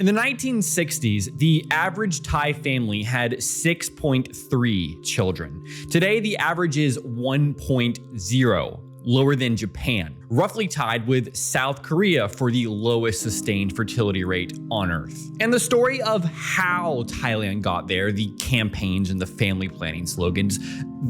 In the 1960s, the average Thai family had 6.3 children. Today, the average is 1.0, lower than Japan, roughly tied with South Korea for the lowest sustained fertility rate on Earth. And the story of how Thailand got there, the campaigns and the family planning slogans,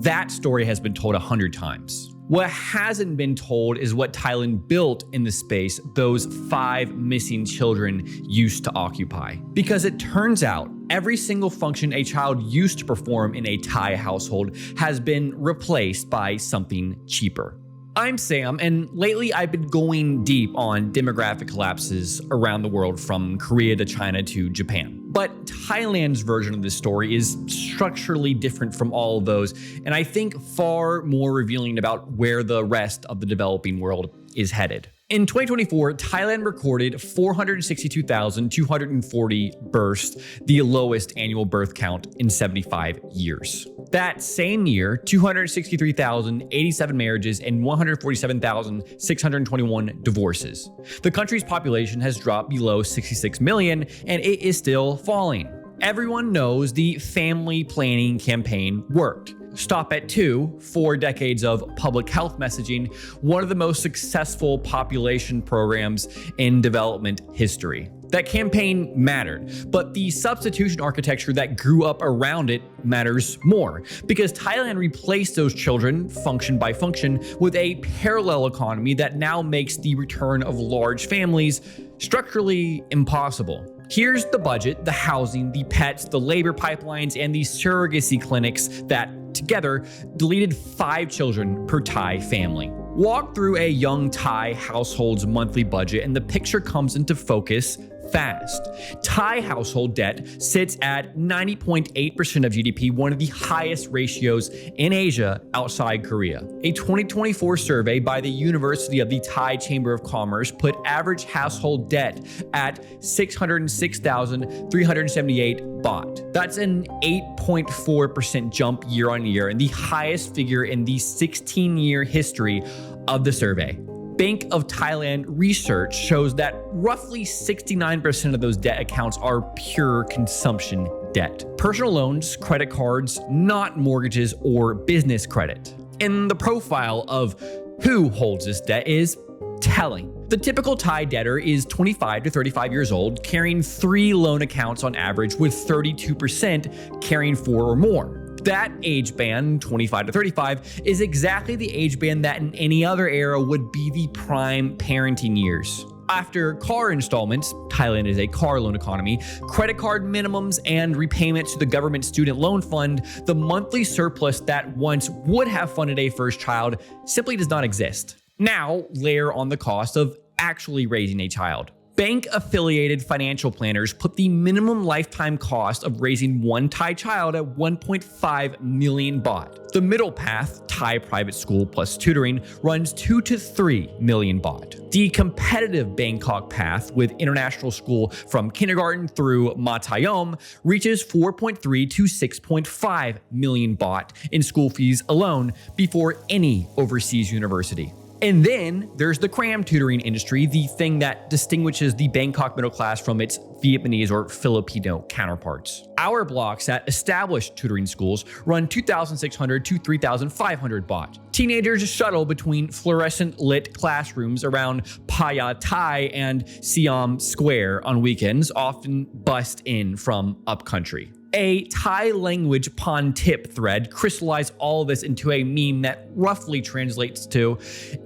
that story has been told 100 times. What hasn't been told is what Thailand built in the space those 5 missing children used to occupy. Because it turns out every single function a child used to perform in a Thai household has been replaced by something cheaper. I'm Sam, and lately I've been going deep on demographic collapses around the world from Korea to China to Japan. But Thailand's version of this story is structurally different from all of those, and I think far more revealing about where the rest of the developing world is headed. In 2024, Thailand recorded 462,240 births, the lowest annual birth count in 75 years. That same year, 263,087 marriages and 147,621 divorces. The country's population has dropped below 66 million, and it is still falling. Everyone knows the family planning campaign worked. Stop at 2, 4 decades of public health messaging, one of the most successful population programs in development history. That campaign mattered, but the substitution architecture that grew up around it matters more, because Thailand replaced those children, function by function, with a parallel economy that now makes the return of large families structurally impossible. Here's the budget, the housing, the pets, the labor pipelines, and the surrogacy clinics that together deleted 5 children per Thai family. Walk through a young Thai household's monthly budget and the picture comes into focus fast. Thai household debt sits at 90.8% of GDP, one of the highest ratios in Asia outside Korea. A 2024 survey by the University of the Thai Chamber of Commerce put average household debt at 606,378 baht. That's an 8.4% jump year on year and the highest figure in the 16-year history of the survey. Bank of Thailand research shows that roughly 69% of those debt accounts are pure consumption debt. Personal loans, credit cards, not mortgages or business credit. And the profile of who holds this debt is telling. The typical Thai debtor is 25 to 35 years old, carrying 3 loan accounts on average, with 32% carrying 4 or more. That age band, 25 to 35, is exactly the age band that in any other era would be the prime parenting years. After car installments, Thailand is a car loan economy, credit card minimums, and repayments to the government student loan fund, the monthly surplus that once would have funded a first child simply does not exist. Now, layer on the cost of actually raising a child. Bank-affiliated financial planners put the minimum lifetime cost of raising one Thai child at 1.5 million baht. The middle path, Thai private school plus tutoring, runs 2 to 3 million baht. The competitive Bangkok path with international school from kindergarten through Matayom reaches 4.3 to 6.5 million baht in school fees alone before any overseas university. And then there's the cram tutoring industry, the thing that distinguishes the Bangkok middle class from its Vietnamese or Filipino counterparts. Our blocks at established tutoring schools run 2,600 to 3,500 baht. Teenagers shuttle between fluorescent lit classrooms around Phaya Thai and Siam Square on weekends, often bussed in from upcountry. A Thai language pon tip thread crystallized all of this into a meme that roughly translates to,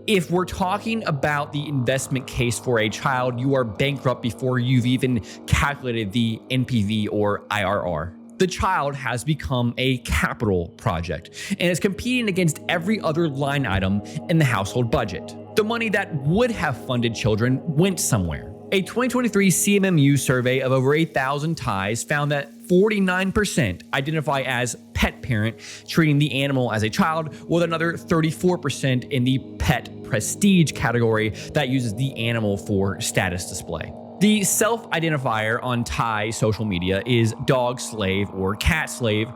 if we're talking about the investment case for a child, you are bankrupt before you've even calculated the NPV or IRR. The child has become a capital project and is competing against every other line item in the household budget. The money that would have funded children went somewhere. A 2023 CMMU survey of over 8,000 Thais found that 49% identify as pet parent, treating the animal as a child, with another 34% in the pet prestige category that uses the animal for status display. The self-identifier on Thai social media is dog slave or cat slave,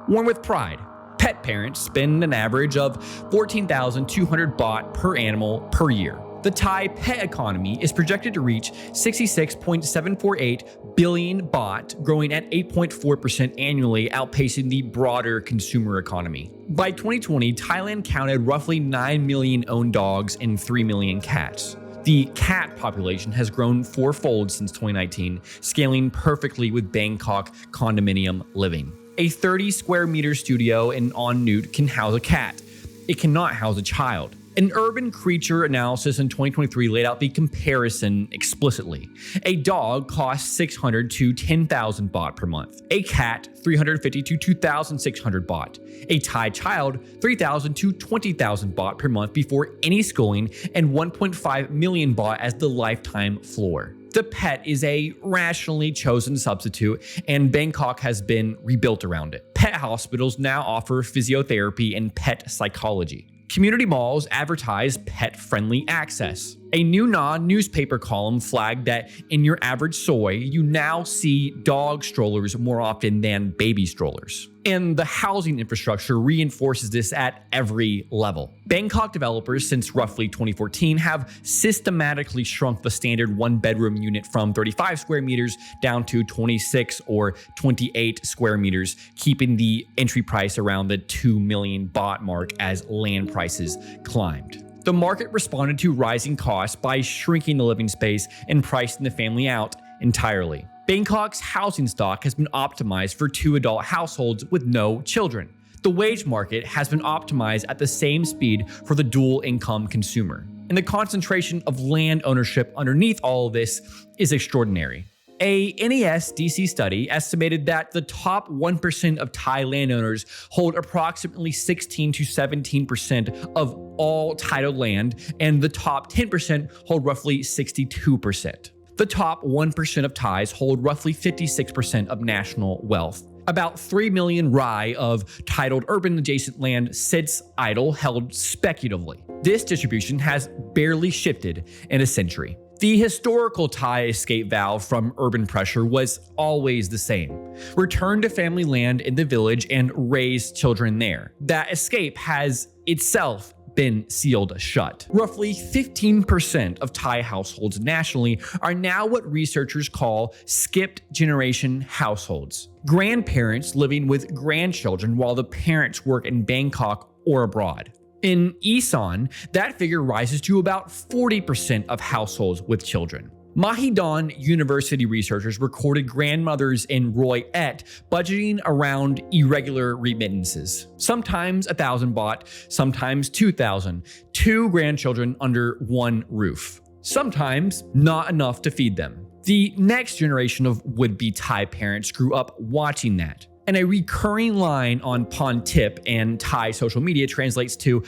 worn with pride. Pet parents spend an average of 14,200 baht per animal per year. The Thai pet economy is projected to reach 66.748 billion baht, growing at 8.4% annually, outpacing the broader consumer economy. By 2020, Thailand counted roughly 9 million owned dogs and 3 million cats. The cat population has grown fourfold since 2019, scaling perfectly with Bangkok condominium living. A 30 square meter studio in On Nut can house a cat. It cannot house a child. An urban creature analysis in 2023 laid out the comparison explicitly. A dog costs 600 to 10,000 baht per month. A cat, 350 to 2,600 baht. A Thai child, 3,000 to 20,000 baht per month before any schooling, and 1.5 million baht as the lifetime floor. The pet is a rationally chosen substitute, and Bangkok has been rebuilt around it. Pet hospitals now offer physiotherapy and pet psychology. Community malls advertise pet-friendly access. A New Na newspaper column flagged that in your average soy, you now see dog strollers more often than baby strollers. And the housing infrastructure reinforces this at every level. Bangkok developers since roughly 2014 have systematically shrunk the standard one-bedroom unit from 35 square meters down to 26 or 28 square meters, keeping the entry price around the 2 million baht mark as land prices climbed. The market responded to rising costs by shrinking the living space and pricing the family out entirely. Bangkok's housing stock has been optimized for 2 adult households with no children. The wage market has been optimized at the same speed for the dual-income consumer. And the concentration of land ownership underneath all of this is extraordinary. A NES-DC study estimated that the top 1% of Thai landowners hold approximately 16 to 17% of all titled land, and the top 10% hold roughly 62%. The top 1% of Thais hold roughly 56% of national wealth. About 3 million rai of titled urban adjacent land sits idle, held speculatively. This distribution has barely shifted in a century. The historical Thai escape valve from urban pressure was always the same. Return to family land in the village and raise children there. That escape has itself been sealed shut. Roughly 15% of Thai households nationally are now what researchers call skipped generation households. Grandparents living with grandchildren while the parents work in Bangkok or abroad. In Isan, that figure rises to about 40% of households with children. Mahidol University researchers recorded grandmothers in Roy Et budgeting around irregular remittances. Sometimes 1,000 baht, sometimes 2,000. 2 grandchildren under one roof. Sometimes not enough to feed them. The next generation of would-be Thai parents grew up watching that. And a recurring line on Pon Tip and Thai social media translates to,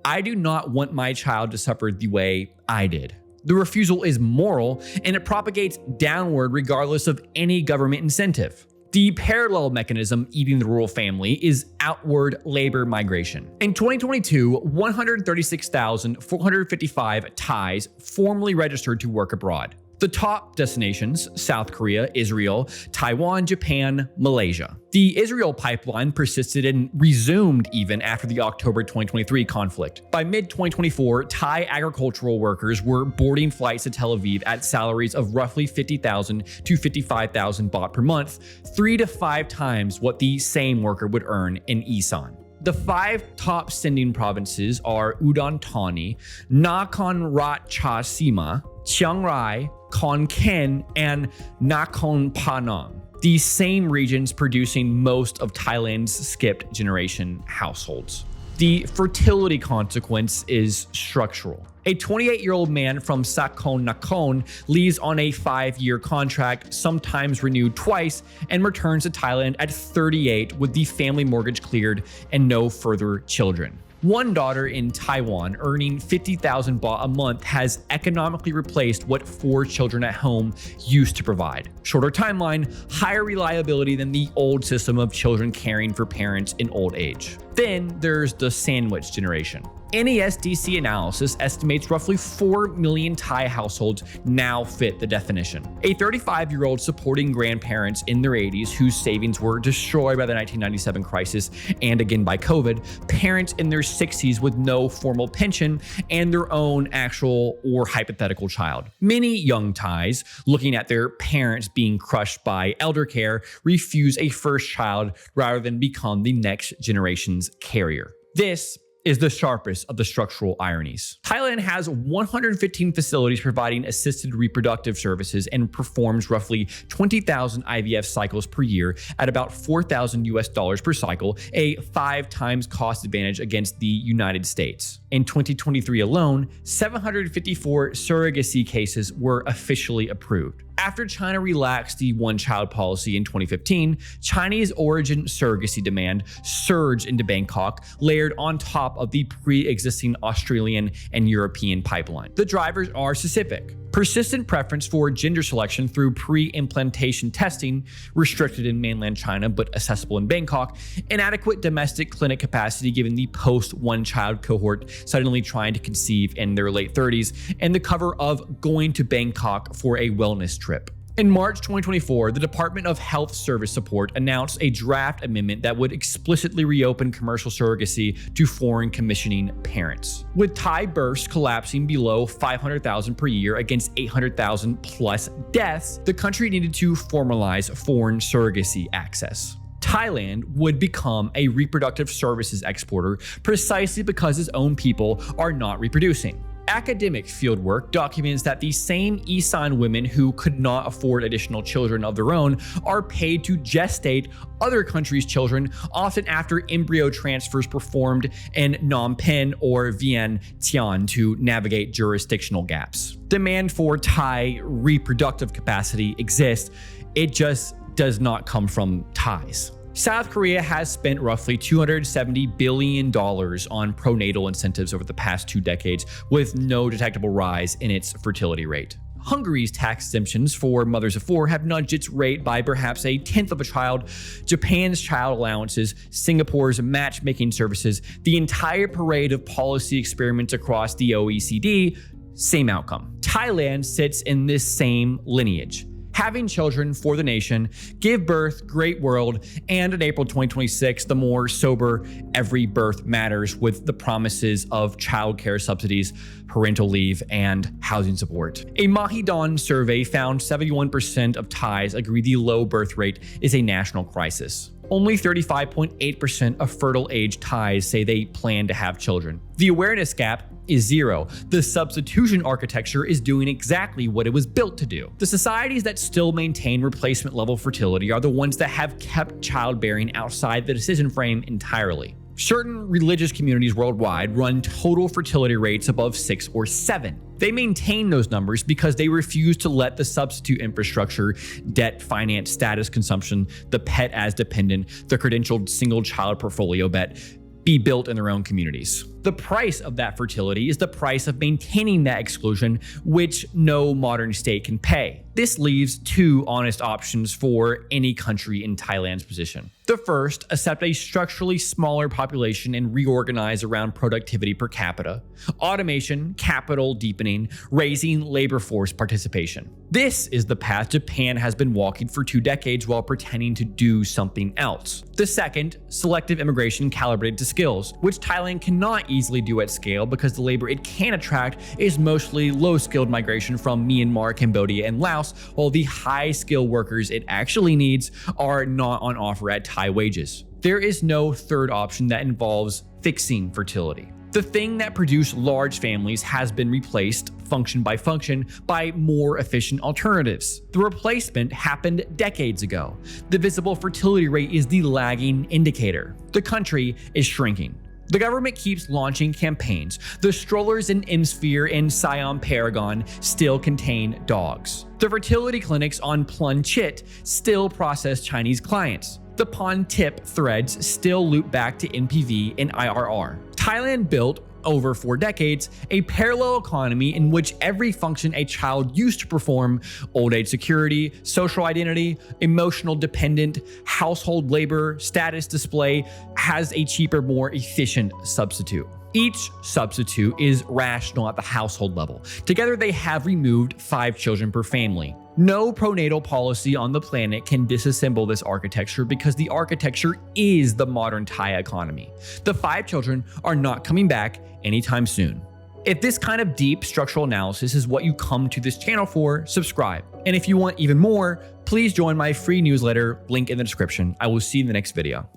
"I do not want my child to suffer the way I did." The refusal is moral, and it propagates downward regardless of any government incentive. The parallel mechanism eating the rural family is outward labor migration. In 2022, 136,455 Thais formally registered to work abroad. The top destinations: South Korea, Israel, Taiwan, Japan, Malaysia. The Israel pipeline persisted and resumed even after the October 2023 conflict. By mid-2024, Thai agricultural workers were boarding flights to Tel Aviv at salaries of roughly 50,000 to 55,000 baht per month, 3 to 5 times what the same worker would earn in Isan. The 5 top sending provinces are Udon Thani, Nakhon Ratchasima, Chiang Rai, Khon Kaen, and Nakhon Phanom. These same regions producing most of Thailand's skipped generation households. The fertility consequence is structural. A 28-year-old man from Sakon Nakhon leaves on a 5-year contract, sometimes renewed twice, and returns to Thailand at 38 with the family mortgage cleared and no further children. One daughter in Taiwan, earning 50,000 baht a month, has economically replaced what 4 children at home used to provide. Shorter timeline, higher reliability than the old system of children caring for parents in old age. Then there's the sandwich generation. NESDC analysis estimates roughly 4 million Thai households now fit the definition. A 35-year-old supporting grandparents in their 80s whose savings were destroyed by the 1997 crisis and again by COVID, parents in their 60s with no formal pension, and their own actual or hypothetical child. Many young Thais, looking at their parents being crushed by elder care, refuse a first child rather than become the next generation's carrier. This is the sharpest of the structural ironies. Thailand has 115 facilities providing assisted reproductive services and performs roughly 20,000 IVF cycles per year at about $4,000 per cycle, a 5 times cost advantage against the United States. In 2023 alone, 754 surrogacy cases were officially approved. After China relaxed the one-child policy in 2015, Chinese origin surrogacy demand surged into Bangkok, layered on top of the pre-existing Australian and European pipeline. The drivers are specific. Persistent preference for gender selection through pre-implantation testing, restricted in mainland China but accessible in Bangkok, inadequate domestic clinic capacity given the post-one-child cohort suddenly trying to conceive in their late 30s, and the cover of going to Bangkok for a wellness trip. In March 2024, the Department of Health Service Support announced a draft amendment that would explicitly reopen commercial surrogacy to foreign commissioning parents. With Thai births collapsing below 500,000 per year against 800,000 plus deaths, the country needed to formalize foreign surrogacy access. Thailand would become a reproductive services exporter precisely because its own people are not reproducing. Academic fieldwork documents that the same Isan women who could not afford additional children of their own are paid to gestate other countries' children, often after embryo transfers performed in Phnom Penh or Vientiane to navigate jurisdictional gaps. Demand for Thai reproductive capacity exists, it just does not come from Thais. South Korea has spent roughly $270 billion on pronatal incentives over the past 2 decades, with no detectable rise in its fertility rate. Hungary's tax exemptions for mothers of 4 have nudged its rate by perhaps a tenth of a child. Japan's child allowances, Singapore's matchmaking services, the entire parade of policy experiments across the OECD, same outcome. Thailand sits in this same lineage. Having children for the nation, give birth, great world, and in April 2026, the more sober every birth matters with the promises of childcare subsidies, parental leave, and housing support. A Mahidol survey found 71% of Thais agree the low birth rate is a national crisis. Only 35.8% of fertile age Thais say they plan to have children. The awareness gap is zero. The substitution architecture is doing exactly what it was built to do. The societies that still maintain replacement level fertility are the ones that have kept childbearing outside the decision frame entirely. Certain religious communities worldwide run total fertility rates above 6 or 7. They maintain those numbers because they refuse to let the substitute infrastructure, debt, finance, status, consumption, the pet as dependent, the credentialed single child portfolio bet be built in their own communities. The price of that fertility is the price of maintaining that exclusion, which no modern state can pay. This leaves 2 honest options for any country in Thailand's position. The first, accept a structurally smaller population and reorganize around productivity per capita, automation, capital deepening, raising labor force participation. This is the path Japan has been walking for 2 decades while pretending to do something else. The second, selective immigration calibrated to skills, which Thailand cannot easily do at scale because the labor it can attract is mostly low-skilled migration from Myanmar, Cambodia, and Laos, while the high-skilled workers it actually needs are not on offer at Thai wages. There is no third option that involves fixing fertility. The thing that produced large families has been replaced, function by function, by more efficient alternatives. The replacement happened decades ago. The visible fertility rate is the lagging indicator. The country is shrinking. The government keeps launching campaigns. The strollers in Imsphere and Siam Paragon still contain dogs. The fertility clinics on Plun Chit still process Chinese clients. The pawn tip threads still loop back to NPV and IRR. Thailand built over 4 decades, a parallel economy in which every function a child used to perform, old age security, social identity, emotional dependent, household labor, status display, has a cheaper, more efficient substitute. Each substitute is rational at the household level. Together, they have removed 5 children per family. No pronatal policy on the planet can disassemble this architecture because the architecture is the modern Thai economy. The 5 children are not coming back anytime soon. If this kind of deep structural analysis is what you come to this channel for, subscribe. And if you want even more, please join my free newsletter, link in the description. I will see you in the next video.